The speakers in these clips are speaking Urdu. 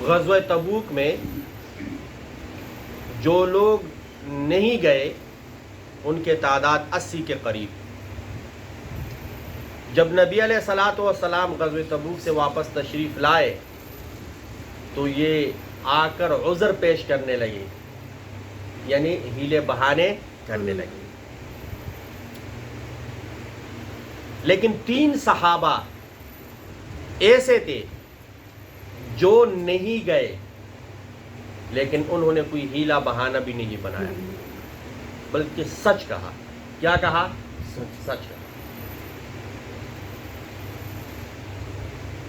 غزوہ تبوک میں جو لوگ نہیں گئے ان کے تعداد 80 کے قریب. جب نبی علیہ الصلوۃ والسلام غزوہ تبوک سے واپس تشریف لائے تو یہ آ کر عذر پیش کرنے لگے، یعنی ہیلے بہانے کرنے لگے. لیکن 3 صحابہ ایسے تھے جو نہیں گئے، لیکن انہوں نے کوئی ہیلا بہانہ بھی نہیں بنایا، بلکہ سچ کہا. کیا کہا؟ سچ کہا.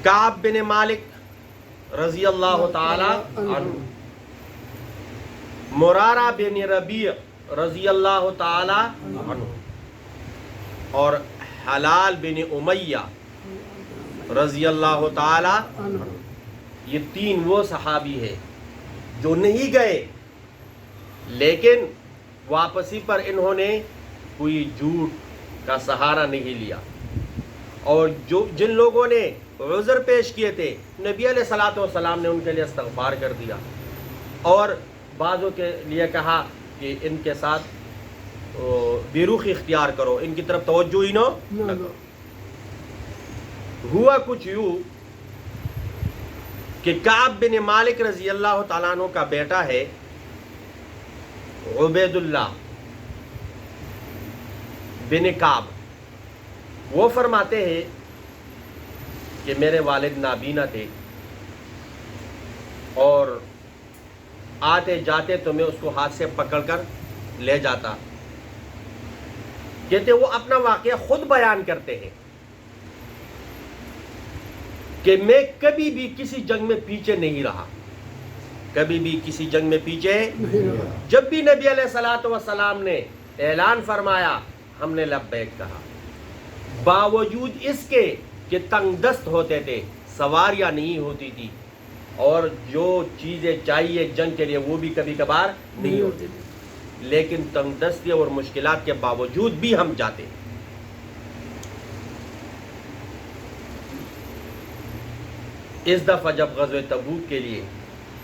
کعب بن مالک رضی اللہ تعالی عنہ، مرارہ بن ربیع رضی اللہ تعالی عنہ، اور حلال بن امیہ رضی اللہ تعالی عنہ. یہ 3 وہ صحابی ہیں جو نہیں گئے، لیکن واپسی پر انہوں نے کوئی جھوٹ کا سہارا نہیں لیا. اور جن لوگوں نے عذر پیش کیے تھے، نبی علیہ الصلوۃ والسلام نے ان کے لیے استغفار کر دیا، اور بعضوں کے لیے کہا کہ ان کے ساتھ بیروخی اختیار کرو، ان کی طرف توجہ ہی نہ کرو. ہوا کچھ یوں کہ کعب بن مالک رضی اللہ تعالیٰ عنہ کا بیٹا ہے عبید اللہ بن کعب. وہ فرماتے ہیں کہ میرے والد نابینا تھے، اور آتے جاتے تو میں اس کو ہاتھ سے پکڑ کر لے جاتا. کہتے وہ اپنا واقعہ خود بیان کرتے ہیں کہ میں کبھی بھی کسی جنگ میں پیچھے نہیں رہا، کبھی بھی کسی جنگ میں پیچھے نہیں رہا. جب بھی نبی علیہ الصلوۃ والسلام نے اعلان فرمایا ہم نے لبیک کہا، باوجود اس کے کہ تنگ دست ہوتے تھے، سواریاں نہیں ہوتی تھی، اور جو چیزیں چاہیے جنگ کے لیے وہ بھی کبھی کبھار نہیں ہوتی تھی، لیکن تنگ دستی اور مشکلات کے باوجود بھی ہم جاتے. اس دفعہ جب غزوہ تبوک کے لیے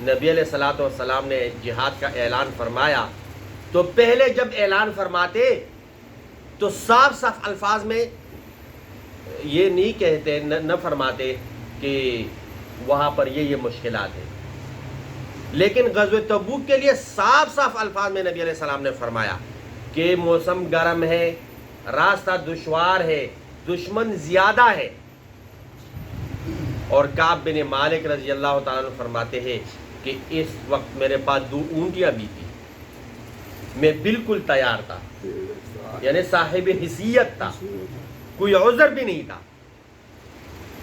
نبی علیہ الصلوۃ والسلام نے جہاد کا اعلان فرمایا تو پہلے جب اعلان فرماتے تو صاف صاف الفاظ میں یہ نہیں کہتے، نہ فرماتے کہ وہاں پر یہ مشکلات ہیں، لیکن غزوہ تبوک کے لیے صاف صاف الفاظ میں نبی علیہ السلام نے فرمایا کہ موسم گرم ہے، راستہ دشوار ہے، دشمن زیادہ ہے. اور کعب بن مالک رضی اللہ تعالیٰ عنہ فرماتے ہیں کہ اس وقت میرے پاس 2 اونٹیاں بھی تھی، میں بالکل تیار تھا، یعنی صاحب حیثیت تھا، کوئی عذر بھی نہیں تھا.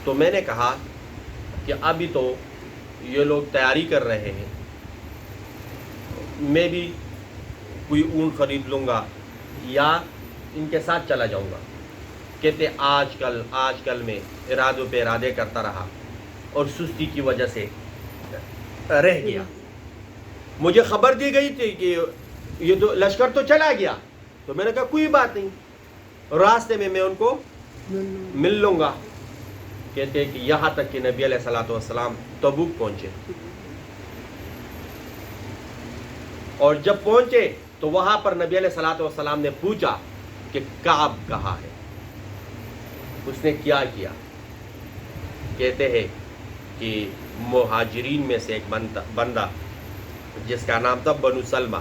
تو میں نے کہا کہ ابھی تو یہ لوگ تیاری کر رہے ہیں، میں بھی کوئی اونٹ خرید لوں گا یا ان کے ساتھ چلا جاؤں گا. کہتے آج کل میں ارادوں پہ ارادے کرتا رہا اور سستی کی وجہ سے رہ گیا. مجھے خبر دی گئی تھی کہ یہ تو لشکر تو چلا گیا، تو میں نے کہا کوئی بات نہیں، راستے میں میں ان کو مل لوں گا. کہتے کہ یہاں تک کہ نبی علیہ الصلوۃ والسلام تبوک پہنچے، اور جب پہنچے تو وہاں پر نبی علیہ الصلوۃ والسلام نے پوچھا کہ کعب کہاں ہے، اس نے کیا کیا. کہتے ہیں کہ مہاجرین میں سے ایک بندہ جس کا نام تھا بنو سلمہ،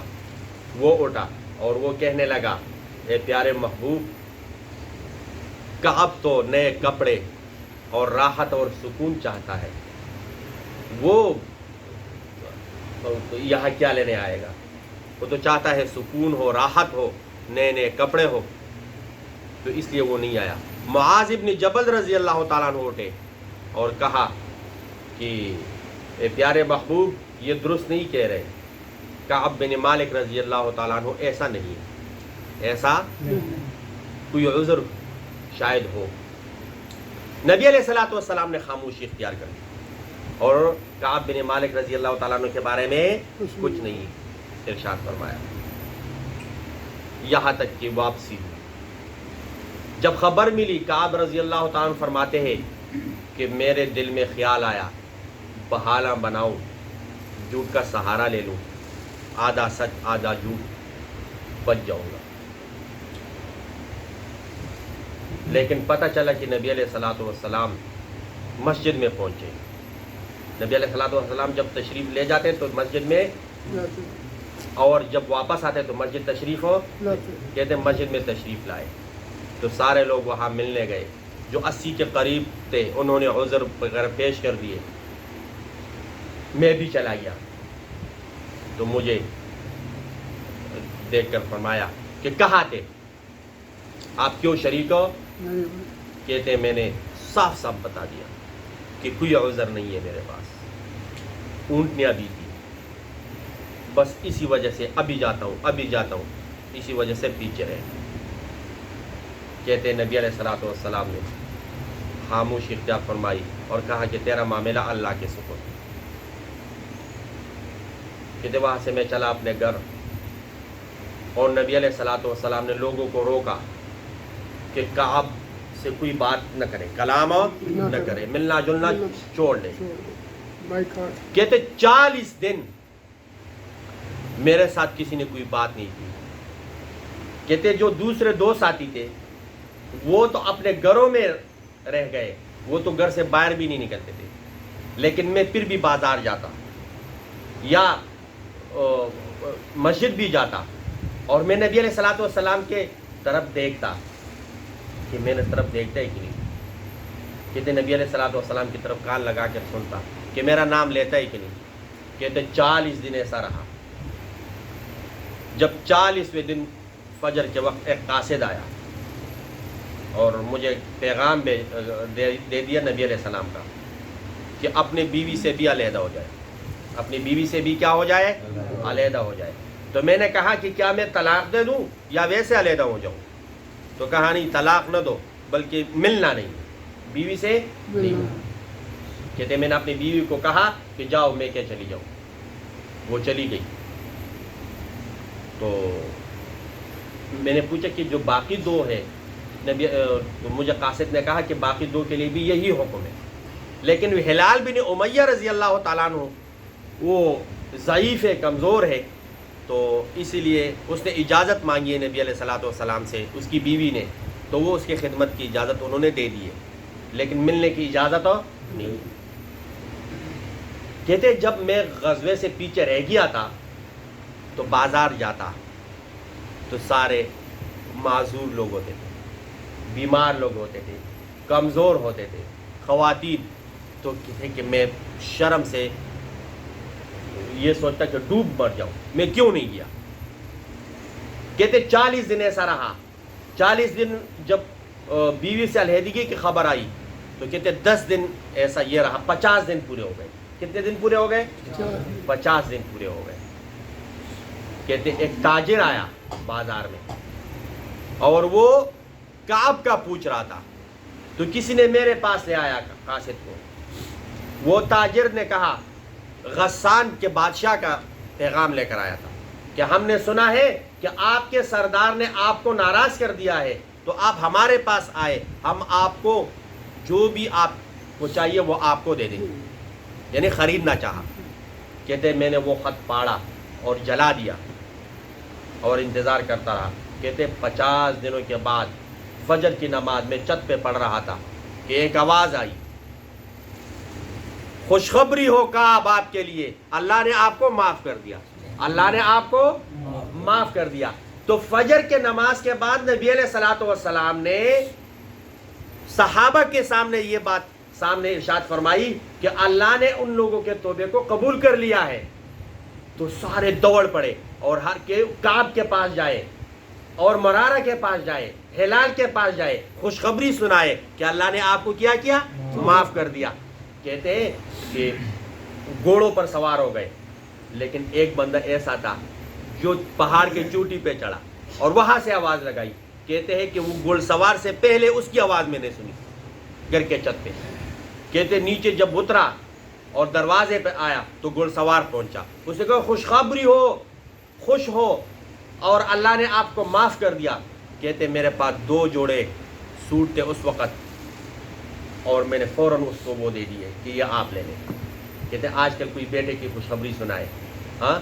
وہ اٹھا اور وہ کہنے لگا اے پیارے محبوب، کعب تو نئے کپڑے اور راحت اور سکون چاہتا ہے، وہ یہاں کیا لینے آئے گا؟ وہ تو چاہتا ہے سکون ہو، راحت ہو، نئے کپڑے ہو، تو اس لیے وہ نہیں آیا. معاذ ابن جبل رضی اللہ تعالیٰ عنہ اٹھے اور کہا کہ اے پیارے محبوب یہ درست نہیں کہہ رہے، کعب بن مالک رضی اللہ تعالیٰ عنہ ایسا نہیں ہے، ایسا کوئی عذر شاید ہو. نبی علیہ الصلوۃ والسلام نے خاموشی اختیار کر لی اور کعب بن مالک رضی اللہ تعالیٰ عنہ کے بارے میں کچھ نہیں ارشاد فرمایا. یہاں تک کہ واپسی ہوئی. جب خبر ملی، کعب رضی اللہ تعالیٰ عنہ فرماتے ہیں کہ میرے دل میں خیال آیا بہانہ بناؤں جھوٹ کا سہارا لے لوں، آدھا سچ آدھا جھوٹ بچ جاؤں گا۔ لیکن پتہ چلا کہ نبی علیہ الصلوۃ والسلام مسجد میں پہنچے۔ نبی علیہ الصلوۃ والسلام جب تشریف لے جاتے تو مسجد میں، اور جب واپس آتے تو مسجد تشریف ہو کہتے مسجد میں تشریف لائے۔ تو سارے لوگ وہاں ملنے گئے، جو 80 کے قریب تھے انہوں نے عذر وغیرہ پیش کر دیے، میں بھی چلا گیا۔ تو مجھے دیکھ کر فرمایا کہ کہاں تھے آپ، کیوں شریک ہو؟ کہتے میں نے صاف صاف بتا دیا کہ کوئی عذر نہیں ہے میرے پاس، اونٹنیاں بھی تھی، بس اسی وجہ سے ابھی جاتا ہوں، اسی وجہ سے پیچھے رہے۔ کہتے نبی علیہ الصلوۃ والسلام نے خاموشی اختیار فرمائی اور کہا کہ تیرا معاملہ اللہ کے سپرد۔ کہتے وہاں سے میں چلا اپنے گھر، اور نبی علیہ الصلوۃ والسلام نے لوگوں کو روکا کہ کعب سے کوئی بات نہ کرے، کلام نہ کرے، ملنا جلنا چھوڑ دے۔ کہتے 40 دن میرے ساتھ کسی نے کوئی بات نہیں کی۔ کہتے جو دوسرے 2 ساتھی تھے وہ تو اپنے گھروں میں رہ گئے، وہ تو گھر سے باہر بھی نہیں نکلتے تھے، لیکن میں پھر بھی بازار جاتا یا مسجد بھی جاتا، اور میں نبی علیہ الصلوۃ والسلام کے طرف دیکھتا کہ میرے طرف دیکھتا ہے کہ نہیں۔ کہتے نبی علیہ الصلوۃ والسلام کی طرف کان لگا کر سنتا کہ میرا نام لیتا ہے کہ نہیں۔ کہتے 40 دن ایسا رہا۔ جب 40ویں دن فجر کے وقت ایک قاصد آیا اور مجھے پیغام دے دیا نبی علیہ السلام کا کہ اپنی بیوی سے بھی علیحدہ ہو جائے، اپنی بیوی سے بھی کیا ہو جائے؟ علیحدہ ہو جائے۔ تو میں نے کہا کہ کیا میں طلاق دے دوں یا ویسے علیحدہ ہو جاؤں؟ تو کہا نہیں، طلاق نہ دو، بلکہ ملنا نہیں، بیوی سے نہیں۔ کہتے میں نے اپنی بیوی کو کہا کہ جاؤ میں کیا چلی جاؤں، وہ چلی گئی۔ تو میں نے پوچھا کہ جو باقی 2 ہے، مجھے قاصد نے کہا کہ باقی 2 کے لیے بھی یہی حکم ہے، لیکن ہلال بن امیہ رضی اللہ تعالیٰ عنہ وہ ضعیف ہے، کمزور ہے، تو اسی لیے اس نے اجازت مانگی ہے نبی علیہ الصلوۃ والسلام سے، اس کی بیوی نے، تو وہ اس کی خدمت کی اجازت انہوں نے دے دی ہے، لیکن ملنے کی اجازت نہیں۔ کہتے جب میں غزوے سے پیچھے رہ گیا تھا تو بازار جاتا تو سارے معذور لوگ ہوتے تھے، بیمار لوگ ہوتے تھے، کمزور ہوتے تھے، خواتین، تو کہتے کہ میں شرم سے یہ سوچتا کہ ڈوب مر جاؤں، میں کیوں نہیں گیا۔ کہتے 40 دن ایسا رہا۔ 40 دن جب بیوی سے علیحدگی کی خبر آئی تو کہتے 10 دن ایسا یہ رہا، 50 دن پورے ہو گئے۔ کتنے دن پورے ہو گئے؟ 50 دن پورے ہو گئے۔ کہتے ایک تاجر آیا بازار میں اور وہ کعب کا پوچھ رہا تھا، تو کسی نے میرے پاس لے آیا قاصد کو۔ وہ تاجر نے کہا غسان کے بادشاہ کا پیغام لے کر آیا تھا کہ ہم نے سنا ہے کہ آپ کے سردار نے آپ کو ناراض کر دیا ہے، تو آپ ہمارے پاس آئے، ہم آپ کو جو بھی آپ کو چاہیے وہ آپ کو دے دیں گے، یعنی خریدنا چاہا۔ کہتے میں نے وہ خط پاڑا اور جلا دیا اور انتظار کرتا رہا۔ کہتے 50 دنوں کے بعد فجر کی نماز میں چھت پہ پڑھ رہا تھا کہ ایک آواز آئی، خوشخبری ہو کعب آپ کے لیے، اللہ نے آپ کو معاف کر دیا، اللہ نے آپ کو معاف کر دیا۔ تو فجر کے نماز کے بعد نبی علیہ الصلوۃ والسلام نے صحابہ کے سامنے یہ بات سامنے ارشاد فرمائی کہ اللہ نے ان لوگوں کے توبے کو قبول کر لیا ہے۔ تو سارے دوڑ پڑے اور ہر کے کعب کے پاس جائے اور مرارہ کے پاس جائے، ہلال کے پاس جائے، خوشخبری سنائے کہ اللہ نے آپ کو کیا معاف کر دیا۔ کہتے ہیں کہ گھوڑوں پر سوار ہو گئے، لیکن ایک بندہ ایسا تھا جو پہاڑ کی چوٹی پہ چڑھا اور وہاں سے آواز لگائی۔ کہتے ہیں کہ وہ گھوڑ سوار سے پہلے اس کی آواز میں نے سنی گھر کے چھت پہ۔ کہتے نیچے جب اترا اور دروازے پہ آیا تو گھوڑ سوار پہنچا، اس نے کہا خوشخبری ہو، خوش ہو اور اللہ نے آپ کو معاف کر دیا۔ کہتے میرے پاس 2 جوڑے سوٹ تھے اس وقت، اور میں نے فوراً اس کو وہ دے دیے کہ یہ آپ لے لیں۔ کہتے ہیں آج کل کوئی بیٹے کی خوشخبری سنائے ہاں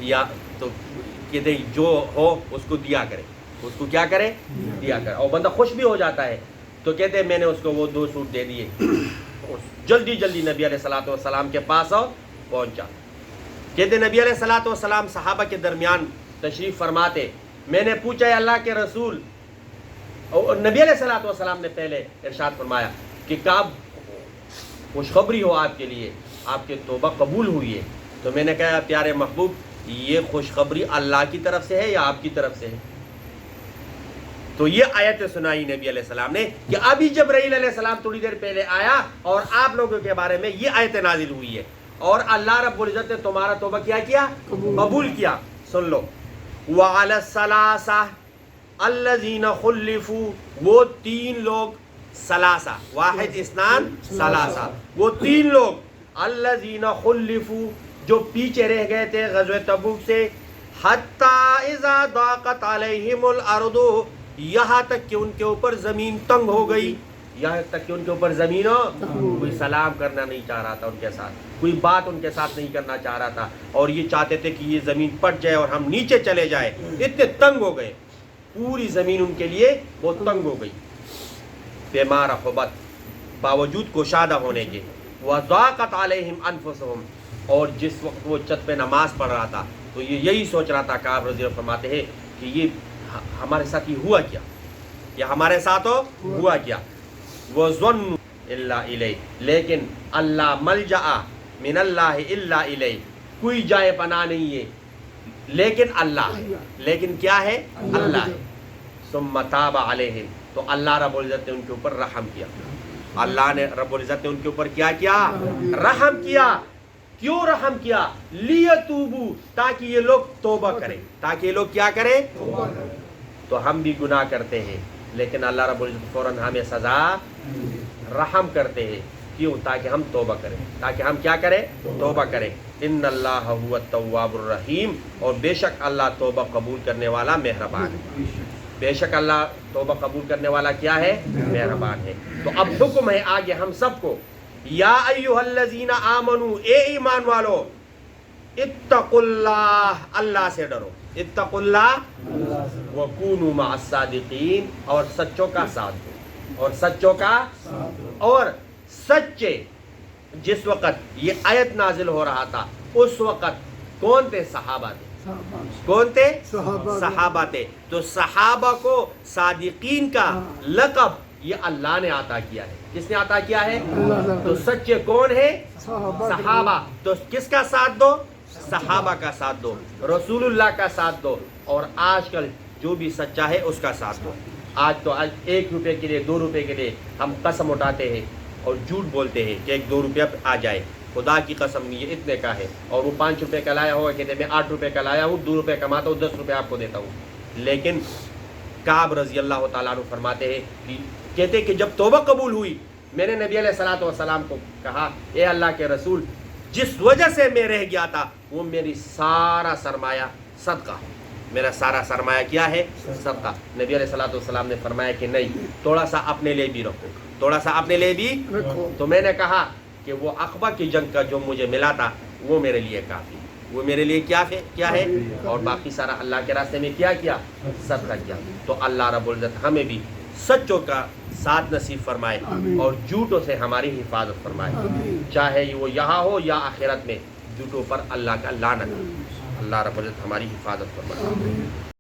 یا تو کہتے ہیں جو ہو اس کو دیا کرے, اس کو کیا کرے دیا کرے, اور بندہ خوش بھی ہو جاتا ہے. تو کہتے ہیں میں نے اس کو وہ 2 سوٹ دے دیے, جلدی جلدی نبی علیہ الصلوۃ والسلام کے پاس پہنچا. کہتے نبی علیہ الصلوۃ والسلام صحابہ کے درمیان تشریف فرماتے, میں نے پوچھا ہے اللہ کے رسول, اور نبی علیہ الصلوۃ والسلام نے پہلے ارشاد فرمایا کہ کعب خوشخبری ہو آپ کے لیے, آپ کی توبہ قبول ہوئی ہے. تو میں نے کہا پیارے محبوب یہ خوشخبری اللہ کی طرف سے ہے یا آپ کی طرف سے ہے؟ تو یہ آیت سنائی نبی علیہ السلام نے کہ ابھی جبرائیل علیہ السلام تھوڑی دیر پہلے آیا اور آپ لوگوں کے بارے میں یہ آیت نازل ہوئی ہے, اور اللہ رب العزت نے تمہارا توبہ کیا قبول کیا. سن لو, وعلی الثلاثہ الذین خلفوا, وہ 3 لوگ, ثلاثہ واحد اثنان ثلاثہ, وہ 3 لوگ الذین خلفوا جو پیچھے رہ گئے تھے غزوہ تبوک سے, حتی اذا ضاقت علیہم الارض, یہاں تک کہ ان کے اوپر زمین تنگ ہو گئی, یہاں تک کہ ان کے اوپر زمین کوئی سلام کرنا نہیں چاہ رہا تھا ان کے ساتھ, کوئی بات ان کے ساتھ نہیں کرنا چاہ رہا تھا, اور یہ چاہتے تھے کہ یہ زمین پٹ جائے اور ہم نیچے چلے جائیں, اتنے تنگ ہو گئے, پوری زمین ان کے لیے وہ تنگ ہو گئی. بما رحبت, باوجود کشادہ ہونے کے, وضاقت علیہم انفسہم, اور جس وقت وہ چھت پہ نماز پڑھ رہا تھا تو یہ یہی سوچ رہا تھا, کعب رضی اللہ فرماتے ہیں کہ یہ ہمارے ساتھ یہ ہوا کیا, یہ ہمارے ساتھ ہوا کیا. وَظَنُّ إِلَّا إِلَيْهِ, لیکن اللہ ملجأ من اللہ الا الیہ, کوئی جائے پناہ نہیں ہے لیکن اللہ, لیکن کیا ہے اللہ ہے. ثم تاب علیہم, تو اللہ رب العزت نے ان کے اوپر رحم کیا, اللہ نے رب العزت نے ان کے اوپر کیا رحم کیا. کیوں رحم کیا؟ لیتوبو, تاکہ یہ لوگ توبہ کریں, تاکہ یہ لوگ کیا کریں تو ہم بھی گناہ کرتے ہیں لیکن اللہ رب العزت فوراً ہمیں سزا رحم کرتے ہیں. کیوں؟ تاکہ ہم توبہ کریں, تاکہ ہم کیا کریں توبہ کریں. ان اللہ هو التواب الرحیم, اور بے شک اللہ توبہ قبول کرنے والا مہربان ہے, بے شک اللہ توبہ قبول کرنے والا کیا ہے مہربان ہے. تو اب حکم ہے آگے ہم سب کو, یا ایھا الذین آمنوا, اے ایمان والو, اتقوا اللہ, اللہ سے ڈرو, اتقوا اللہ وکونوا مع الصادقین, اور سچوں کا ساتھ دو, اور سچوں کا, اور سچے. جس وقت یہ آیت نازل ہو رہا تھا اس وقت کون تھے؟ صحابہ تھے. کون تھے؟ صحابہ تھے. تو صحابہ کو صادقین کا لقب یہ اللہ نے عطا کیا ہے. کس نے عطا کیا ہے؟ تو سچے کون ہے؟ صحابہ. تو کس کا ساتھ دو؟ صحابہ کا ساتھ دو, رسول اللہ کا ساتھ دو, اور آج کل جو بھی سچا ہے اس کا ساتھ دو. آج تو 1 روپے کے لیے 2 روپے کے لیے ہم قسم اٹھاتے ہیں اور جھوٹ بولتے ہیں کہ 1-2 روپیہ آ جائے, خدا کی قسم نہیں, یہ اتنے کا ہے, اور وہ 5 روپے کا لایا ہوگا, کہتے میں 8 روپے کا لایا ہوں, 2 روپے کماتا ہوں, 10 روپے آپ کو دیتا ہوں. لیکن کعب رضی اللہ تعالیٰ عنہ فرماتے ہیں, کہتے کہ جب توبہ قبول ہوئی میں نے نبی علیہ الصلوۃ والسلام کو کہا, اے اللہ کے رسول, جس وجہ سے میں رہ گیا تھا وہ میری سارا سرمایہ صدقہ, میرا سارا سرمایہ کیا ہے صدقہ. نبی علیہ الصلوۃ والسلام نے فرمایا کہ نہیں, تھوڑا سا اپنے لیے بھی رکھو, تھوڑا سا اپنے لیے بھی رکھو. تو میں نے کہا کہ وہ عقبہ کی جنگ کا جو مجھے ملا تھا وہ میرے لیے کافی, وہ میرے لیے کیا ہے, اور باقی سارا اللہ کے راستے میں کیا صدقہ کیا. تو اللہ رب العزت ہمیں بھی سچوں کا ساتھ نصیب فرمائے اور جھوٹوں سے ہماری حفاظت فرمائے, چاہے وہ یہاں ہو یا آخرت میں. جھوٹوں پر اللہ کا لعنت. اللہ رب العزت ہماری حفاظت فرمائے.